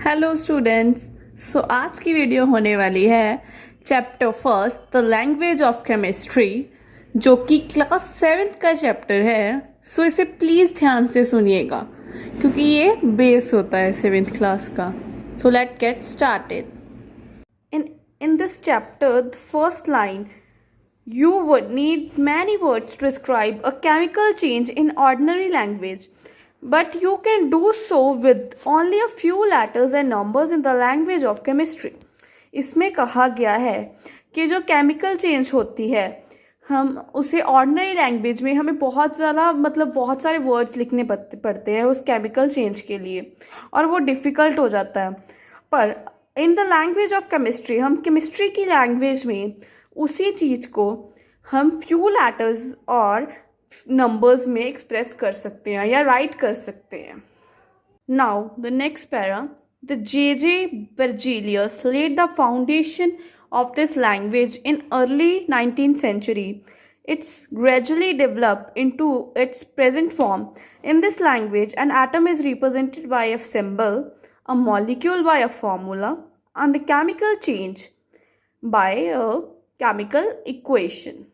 Hello students. आज की video होने वाली है chapter first the language of chemistry, जो कि क्लास 7th का चैप्टर है। इसे प्लीज़ ध्यान से सुनिएगा क्योंकि ये बेस होता है 7th क्लास का। Let get started. In this chapter, the first line, you would need many words to describe a chemical change in ordinary language, but you can do so with only a few letters and numbers in the language of chemistry. इसमें कहा गया है कि जो chemical change होती है हम उसे ऑर्डिनरी लैंग्वेज में हमें बहुत ज़्यादा बहुत सारे वर्ड्स लिखने पड़ते हैं उस केमिकल चेंज के लिए, और वो डिफ़िकल्ट हो जाता है। पर in the language of chemistry, हम केमिस्ट्री की लैंग्वेज में उसी चीज़ को हम फ्यू लेटर्स और नंबर्स में एक्सप्रेस कर सकते हैं या राइट कर सकते हैं। Now the next para, the J.J. Berzelius laid the foundation of this language in early 19th century. It's gradually developed into its present form. In this language, an atom is represented by a symbol, a molecule by a formula, and the chemical change by a chemical equation.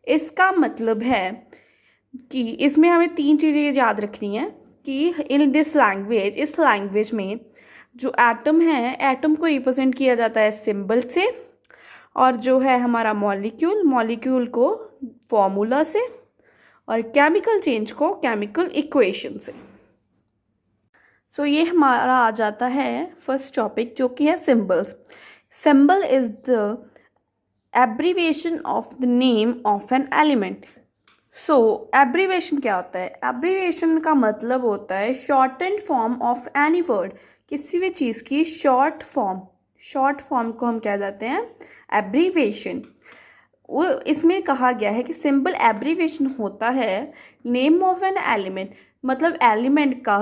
इसका मतलब है कि इसमें हमें तीन चीज़ें याद रखनी है कि इन दिस लैंग्वेज, इस लैंग्वेज में जो एटम है, एटम को रिप्रेजेंट किया जाता है सिंबल से, और जो है हमारा मॉलिक्यूल, मॉलिक्यूल को फॉर्मूला से, और केमिकल चेंज को केमिकल इक्वेशन से। ये हमारा आ जाता है फर्स्ट टॉपिक, जो कि है symbols. Symbol is the abbreviation of the name of an element. Abbreviation क्या होता है? एब्रीविएशन का मतलब होता है shortened form of any word, किसी भी चीज़ की शॉर्ट फॉर्म को हम क्या जाते हैं? एब्रीविएशन। वो इसमें कहा गया है कि सिंपल एब्रीविएशन होता है नेम ऑफ एन एलिमेंट, मतलब एलिमेंट का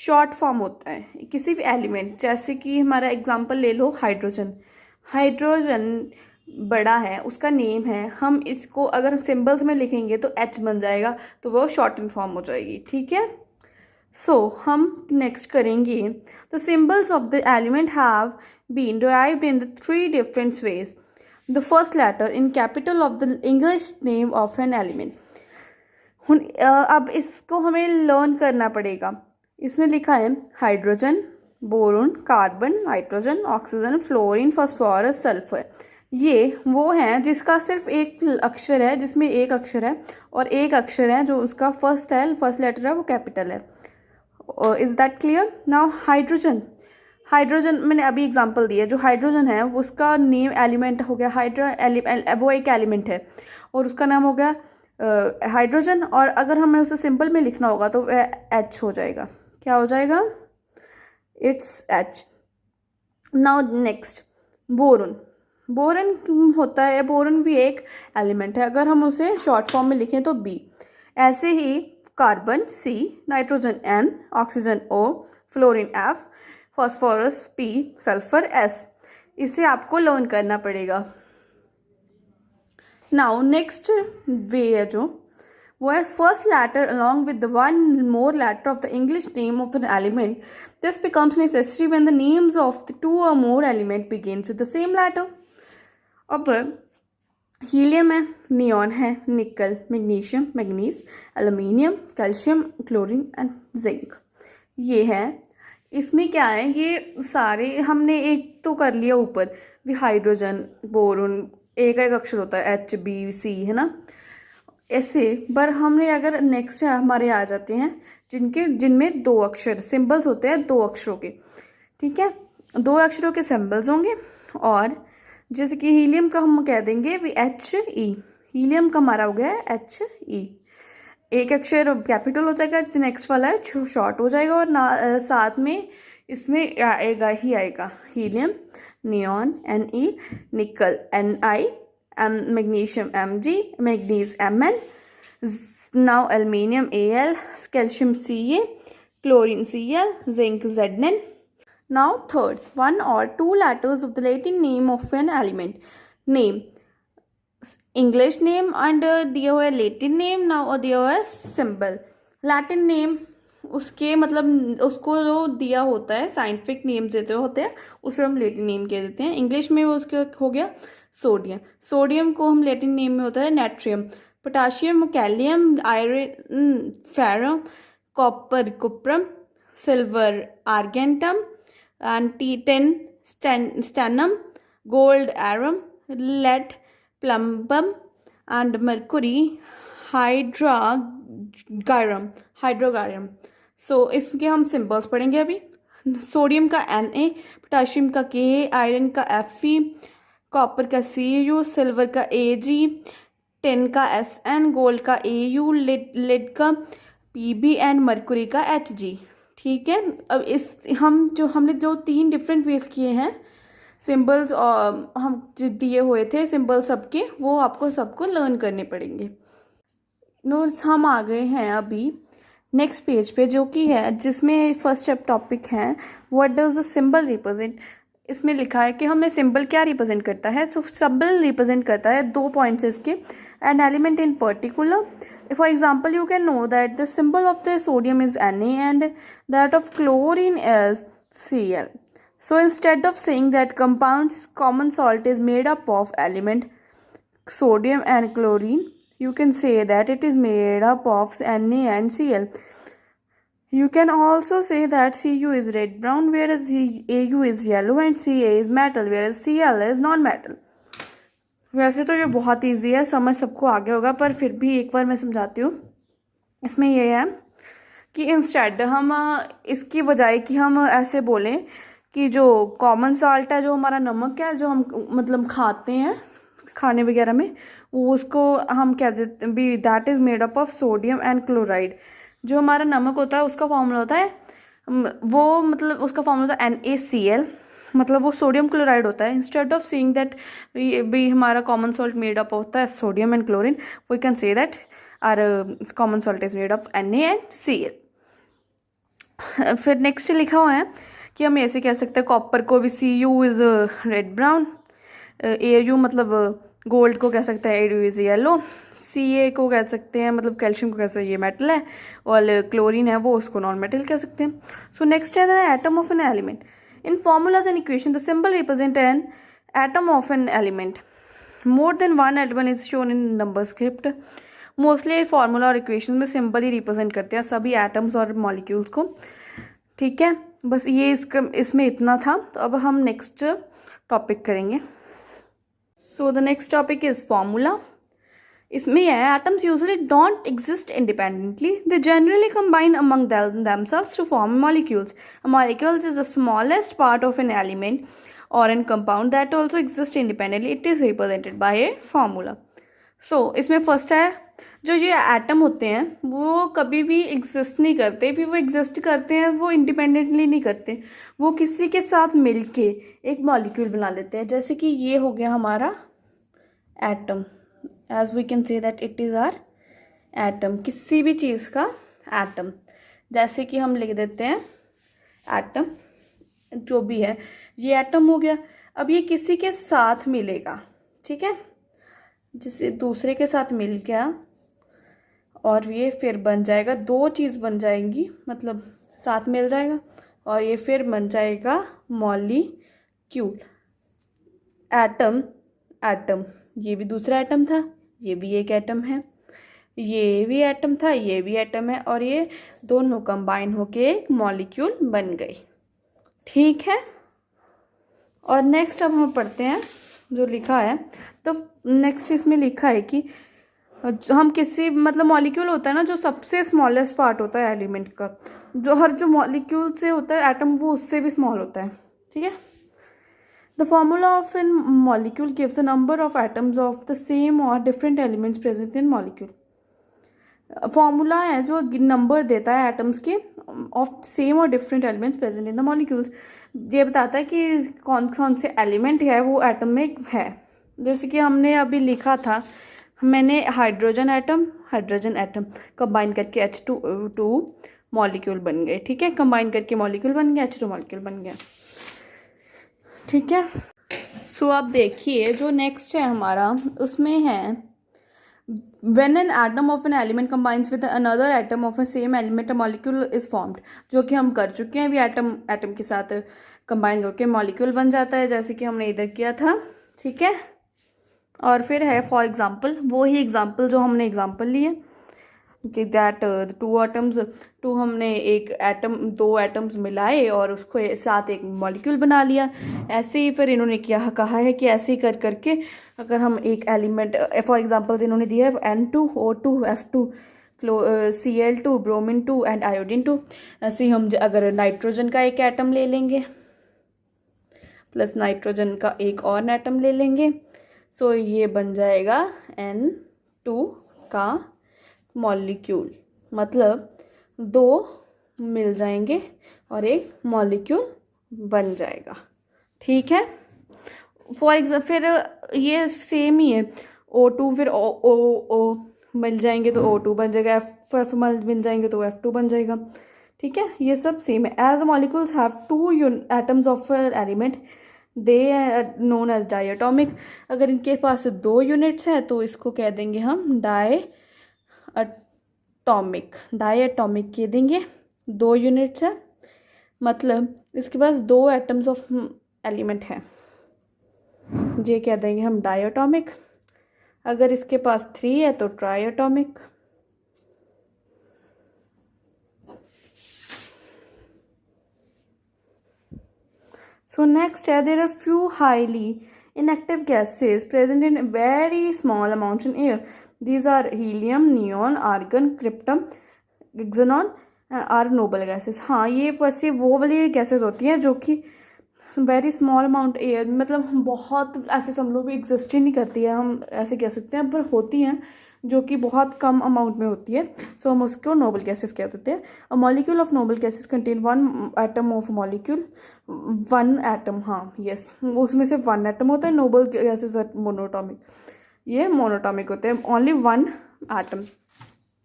शॉर्ट फॉर्म होता है किसी भी एलिमेंट। जैसे कि हमारा एग्जांपल ले लो, हाइड्रोजन बड़ा है, उसका नेम है, हम इसको अगर सिंबल्स में लिखेंगे तो H बन जाएगा, तो वो शॉर्टन फॉर्म हो जाएगी। ठीक है, हम नेक्स्ट करेंगे the symbols of the element have been derived in the 3 different ways. The first letter in capital of the English name of an element. अब इसको हमें लर्न करना पड़ेगा। इसमें लिखा है hydrogen, boron, carbon, nitrogen, oxygen, fluorine, phosphorus, sulphur. ये वो हैं जिसका सिर्फ एक अक्षर है, जिसमें एक अक्षर है, और एक अक्षर है जो उसका फर्स्ट लेटर है, वो कैपिटल है। Is that clear? Now hydrogen मैंने अभी एग्जांपल दिया। जो हाइड्रोजन है वो उसका नेम एलिमेंट हो गया वो एक एलिमेंट है और उसका नाम हो गया हाइड्रोजन, और अगर हमें उसे सिंपल में लिखना होगा तो वह H हो जाएगा। क्या हो जाएगा? It's H। Now next boron होता है, बोरन भी एक एलिमेंट है, अगर हम उसे शॉर्ट फॉर्म में लिखें तो B। ऐसे ही carbon C, nitrogen N, oxygen O, fluorine F, phosphorus P, sulphur S। इसे आपको लर्न करना पड़ेगा। नाउ नेक्स्ट वे है जो वो है first letter along with the one more letter of the English name of an element. This becomes necessary when the names of the 2 और more element begins with the same letter. अब helium है, neon है, nickel, magnesium, manganese, aluminium, calcium, chlorine and zinc. ये है। इसमें क्या है, ये सारे हमने एक तो कर लिया ऊपर भी, हाइड्रोजन, बोरोन, एक अक्षर होता है H, B, C, है ना, ऐसे। पर हमने अगर नेक्स्ट हमारे आ जाते हैं जिनमें 2 अक्षर सिंबल्स होते हैं, 2 अक्षरों के। ठीक है, 2 अक्षरों के सिंबल्स होंगे, और जैसे कि हीलियम का हम कह देंगे भी HE। हीलियम का हमारा हो गया HE, एक अक्षर कैपिटल हो जाएगा, नेक्स्ट वाला है शॉर्ट हो जाएगा, और साथ में इसमें आएगा हीलियम, नियॉन Ne, निकल Ni, magnesium Mg, manganese Mn, now aluminium Al, calcium Ca, chlorine Cl, zinc Zn। Now third, 1 or 2 letters of the Latin name of an element. Name, English name and दिया हुआ है Latin name, now दिया हुआ है symbol. Latin name उसके मतलब उसको जो दिया होता है साइंटिफिक नेम देते होते हैं उसे हम लैटिन नेम कह देते हैं। इंग्लिश में वो उसका हो गया सोडियम। सोडियम को हम लैटिन नेम में होता है natrium. Potassium kalium, iron ferrum, copper cuprum, silver argentum, and tin stannum, gold aurum, lead plumbum and mercury hydrargyrum. So इसके हम सिंबल्स पढ़ेंगे अभी। सोडियम का Na, पोटाशियम का Ka, आयरन का Fe, कॉपर का Cu, सिल्वर का Ag, टिन का Sn, गोल्ड का Au, लेड का Pb एंड मरकुरी का Hg। ठीक है, अब हमने जो 3 डिफरेंट वेज किए हैं सिंबल्स और हम दिए हुए थे सिंबल सबके, वो आपको सबको लर्न करने पड़ेंगे। नोट्स हम आ गए हैं अभी नेक्स्ट पेज पे, जो कि है जिसमें फर्स्ट टॉपिक है what does the symbol represent. इसमें लिखा है कि हमें सिंबल क्या रिप्रेजेंट करता है। तो सिंबल रिप्रेजेंट करता है 2 पॉइंट्स इसके, an element in particular. For example you can know that the symbol of the sodium is Na and that of chlorine is Cl. So instead of saying that compound's common salt is made up of element sodium and chlorine, you can say that it is made up of Na and Cl. You can also say that Cu is red brown whereas Au is yellow and Ca is metal whereas Cl is non-metal. वैसे तो ये बहुत easy है, समझ सबको आगे होगा, पर फिर भी एक बार मैं समझाती हूँ। इसमें ये है कि इंस्टेड हम इसकी बजाय कि हम ऐसे बोलें कि जो कॉमन साल्ट है, जो हमारा नमक है, जो हम मतलब खाते हैं खाने वगैरह में, वो उसको हम कह देते हैं भी that is made up of sodium and chloride. जो हमारा नमक होता है उसका फॉर्मूला होता है वो मतलब उसका फॉर्मूला होता है NaCl, मतलब वो सोडियम क्लोराइड होता है। इंस्टेड ऑफ सेइंग दैट भी हमारा कॉमन सॉल्ट मेड अप होता है sodium and chlorine, we can say that our common salt is made of Na and Cl। फिर नेक्स्ट लिखा हुआ है कि हम ऐसे कह सकते हैं कॉपर को भी Cu is red brown, Au मतलब गोल्ड को कह सकते हैं Au इज़ येलो, Ca को कह सकते हैं मतलब कैल्शियम को कह सकते हैं ये मेटल है, और क्लोरीन है वो उसको नॉन मेटल कह सकते हैं। सो नेक्स्ट है the atom of an element. In formulas and equation the symbol represent an atom of an element. More than one atom is shown in number script. Mostly formula और equation में symbol ही represent करते हैं सभी atoms और molecules को। ठीक है, बस ये इसमें इतना था। तो अब हम नेक्स्ट टॉपिक करेंगे। So the next topic is formula. इसमें है atoms usually don't exist independently, they generally combine among themselves to form molecules. A molecule is the smallest part of an element or an compound that also exists independently. It is represented by a formula. So इसमें first है जो ये atom होते हैं वो कभी भी exist नहीं करते, भी वो एग्जिस्ट करते हैं वो इंडिपेंडेंटली नहीं करते, वो किसी के साथ मिलके एक मॉलिक्यूल बना लेते हैं। जैसे कि ये हो गया हमारा atom, as we can say that it is our atom, किसी भी चीज़ का एटम। जैसे कि हम लिख देते हैं एटम, जो भी है ये एटम हो गया। अब ये किसी के साथ मिलेगा, ठीक है, जिससे दूसरे के साथ मिल गया और ये फिर बन जाएगा, 2 चीज़ बन जाएंगी, मतलब साथ मिल जाएगा और ये फिर बन जाएगा मॉलिक्यूल। एटम एटम, ये भी दूसरा एटम था, ये भी एक एटम है, ये भी एटम था, ये भी एटम है, और ये दोनों कंबाइन होके एक मॉलिक्यूल बन गई। ठीक है, और नेक्स्ट अब हम पढ़ते हैं जो लिखा है। तो नेक्स्ट इसमें लिखा है कि हम किसी मतलब मॉलिक्यूल होता है ना जो सबसे स्मॉलेस्ट पार्ट होता है एलिमेंट का, जो मॉलिक्यूल से होता है एटम वो उससे भी स्मॉल होता है। ठीक है, the formula of an molecule gives the number of atoms of the same or different elements present in molecule. Formula है जो नंबर देता है एटम्स के of same or different elements present in the molecules. ये बताता है कि कौन कौन से एलिमेंट है वो एटम में है। जैसे कि हमने अभी लिखा था, मैंने हाइड्रोजन एटम कंबाइन करके H2 मॉलिक्यूल बन गए। ठीक है, कंबाइन करके मॉलिक्यूल बन गया, H2 मॉलिक्यूल बन गया। ठीक है, सो आप देखिए जो नेक्स्ट है हमारा, उसमें है when an atom of an element combines with another atom of a same element, a molecule is formed, जो कि हम कर चुके हैं अभी, एटम के साथ कंबाइन करके मॉलिक्यूल बन जाता है, जैसे कि हमने इधर किया था, ठीक है। और फिर है फॉर एग्जांपल, वो ही एग्जांपल जो हमने एग्जांपल लिए कि दैट टू एटम्स, टू हमने एक एटम, दो एटम्स मिलाए और उसको साथ एक मॉलिक्यूल बना लिया। ऐसे ही फिर इन्होंने क्या कहा है कि ऐसे ही कर करके अगर हम एक एलिमेंट, फॉर एग्जांपल्स इन्होंने दिया है N2O2 F2 Cl2 bromine 2 and iodine 2। ऐसे ही हम अगर नाइट्रोजन का एक एटम ले लेंगे प्लस नाइट्रोजन का एक और एटम ले लेंगे, सो ये बन जाएगा N2 का मॉलिक्यूल, मतलब दो मिल जाएंगे और एक मॉलिक्यूल बन जाएगा, ठीक है। फॉर एग्जाम्पल फिर ये सेम ही है, O2 फिर O मिल जाएंगे तो O2 बन जाएगा, F मिल जाएंगे तो F2 बन जाएगा, ठीक है। ये सब सेम है। As molecules have two atoms of element they known as diatomic. अगर इनके पास दो यूनिट्स हैं तो इसको कह देंगे हम डायटोमिक कह देंगे। दो यूनिट्स है मतलब इसके पास दो एटम्स ऑफ एलिमेंट हैं, ये कह देंगे हम डायटोमिक। अगर इसके पास 3 है तो ट्रायटोमिक। So next है, there are few highly inactive gases present in very small amounts in air. These are helium, neon, argon, krypton, xenon are noble gases। हाँ, ये वैसे वो वाली गैसेस होती हैं जो कि वेरी स्मॉल अमाउंट एयर, मतलब बहुत ऐसे सब लोग भी एग्जिस्ट ही नहीं करती है, हम ऐसे कह सकते हैं, पर होती हैं जो कि बहुत कम अमाउंट में होती है, सो हम उसको नोबल गैसेस कह देते हैं। A molecule of noble gases contain one atom of molecule, one atom, हाँ यस, उसमें से वन एटम होता है। नोबल गैसेस आर मोनोटॉमिक, ये मोनोटॉमिक होते हैं, ओनली वन एटम।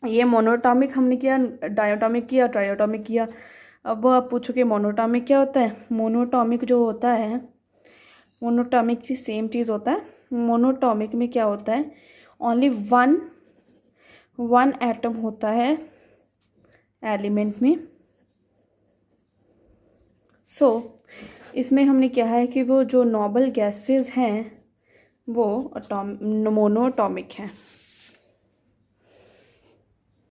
ये मोनोटॉमिक हमने किया, डायटोमिक किया, ट्रायटोमिक किया। अब आप पूछो कि मोनोटॉमिक क्या होता है। मोनोटॉमिक जो होता है, मोनोटॉमिक भी सेम चीज़ होता है। मोनोटॉमिक में क्या होता है, ओनली वन एटम होता है एलिमेंट में। सो इसमें हमने क्या है कि वो जो नोबल गैसेस हैं वो मोनोटॉमिक हैं।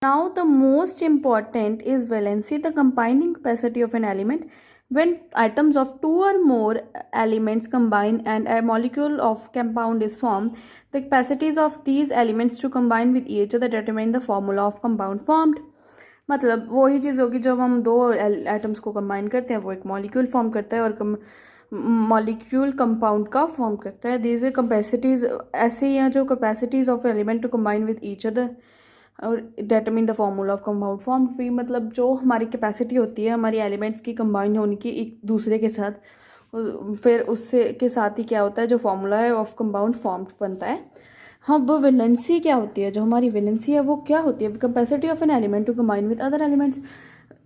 Now the most important is valency, the combining capacity of an element. When atoms of two or more elements combine and a molecule of compound is formed, the capacities of these elements to combine with each other determine the formula of compound formed. मतलब वही चीज़ होगी, जब हम दो atoms को combine करते हैं वो एक मॉलिक्यूल फॉर्म करता है और मॉलिक्यूल कंपाउंड का फॉर्म करता है। दीज कैपेसिटीज़ ऐसे ही हैं जो capacities of element to combine with each other और determine the formula of compound form. फिर मतलब जो हमारी कैपेसिटी होती है हमारी एलिमेंट्स की कंबाइन होने की एक दूसरे के साथ, फिर उससे के साथ ही क्या होता है, जो फार्मूला है ऑफ कंपाउंड फॉर्म बनता है। हाँ, वो वैलेंसी क्या होती है, जो हमारी वैलेंसी है वो क्या होती है, capacity of an element to combine with other elements.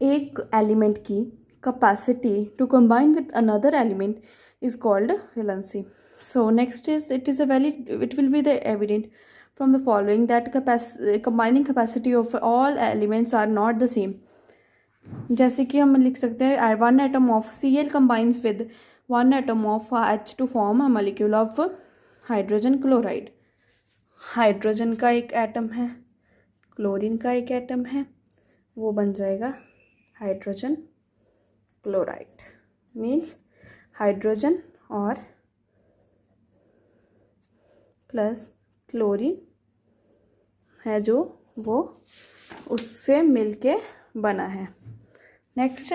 एक एलिमेंट की capacity to combine with another element is called valency. So next is it will be the evident from the following that combining capacity of all elements are not the same। जैसे कि हम लिख सकते हैं one atom of Cl combines with one atom of H to form a molecule of hydrogen chloride. Hydrogen का एक atom है, chlorine का एक एटम है, वो बन जाएगा हाइड्रोजन क्लोराइड। मीन्स हाइड्रोजन और प्लस क्लोरीन है जो वो उससे मिलके बना है। Next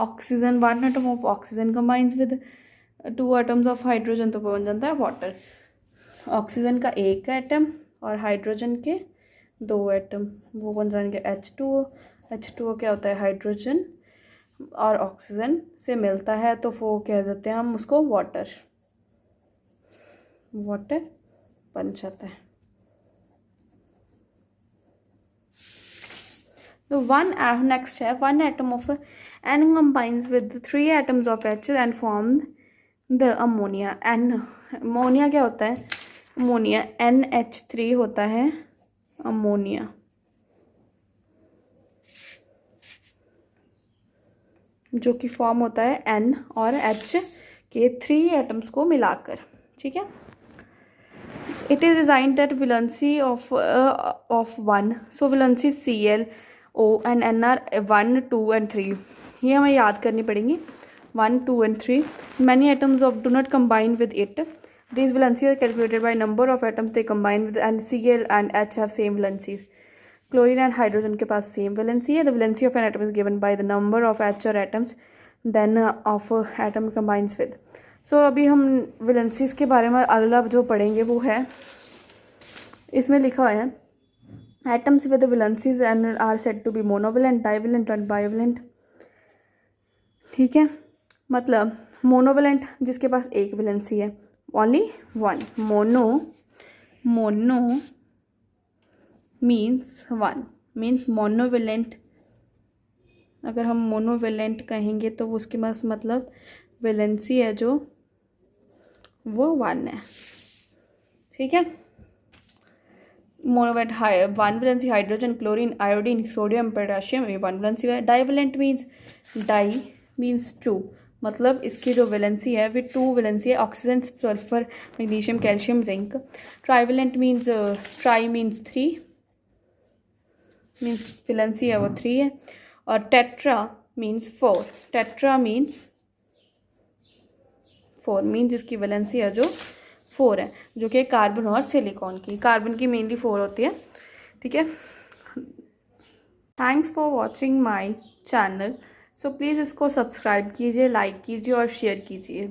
oxygen, one atom of oxygen combines with two atoms of hydrogen, तो वो बन जाता है वाटर। ऑक्सीजन का एक एटम और हाइड्रोजन के दो एटम, वो बन जाएंगे H2O। H2O क्या होता है, हाइड्रोजन और ऑक्सीजन से मिलता है तो वो कह देते हैं हम उसको वाटर, वाटर बन जाता है। तो नेक्स्ट है one atom of N combines with 3 atoms of H and form the ammonia। N ammonia क्या होता है, अमोनिया NH3 होता है अमोनिया, जो कि फॉर्म होता है N और H के 3 एटम्स को मिलाकर, ठीक है। It is designed that valency of 1, so valency Cl O and N are 1, 2 and 3, ये हमें याद करनी पड़ेंगी, 1, 2 and 3. Many atoms of do not combine with it. These valencies are calculated by number of atoms they combine with, and Cl and H have same valencies. Chlorine and hydrogen के पास same valency है. The valency of an atom is given by the number of H or atoms then of atom combines with. So अभी हम valencies के बारे में अगला जो पढ़ेंगे वो है, इसमें लिखा हुआ है atoms with valencies and are said to be monovalent, divalent and bivalent. ठीक है, मतलब मोनोवैलेंट जिसके पास एक वैलेंसी है, only one. Mono means one, means monovalent. अगर हम मोनोवैलेंट कहेंगे तो उसके पास मतलब वैलेंसी है जो वो वन है. ठीक है, monovalent one valency hydrogen, chlorine, iodine, sodium, potassium, ये वन वैलेंसी है. Divalent means di means two, मतलब इसकी जो वैलेंसी है वो टू वैलेंसी है, oxygen, sulphur, magnesium, calcium, zinc. Trivalent means tri means three, means valency है वो थ्री है. और tetra means four, tetra means four, means इसकी वैलेंसी है जो फोर है, जो कि कार्बन और सिलिकॉन की. कार्बन की मेनली फोर होती है. ठीक है, thanks for watching my channel. So please इसको सब्सक्राइब कीजिए, लाइक कीजिए और शेयर कीजिए.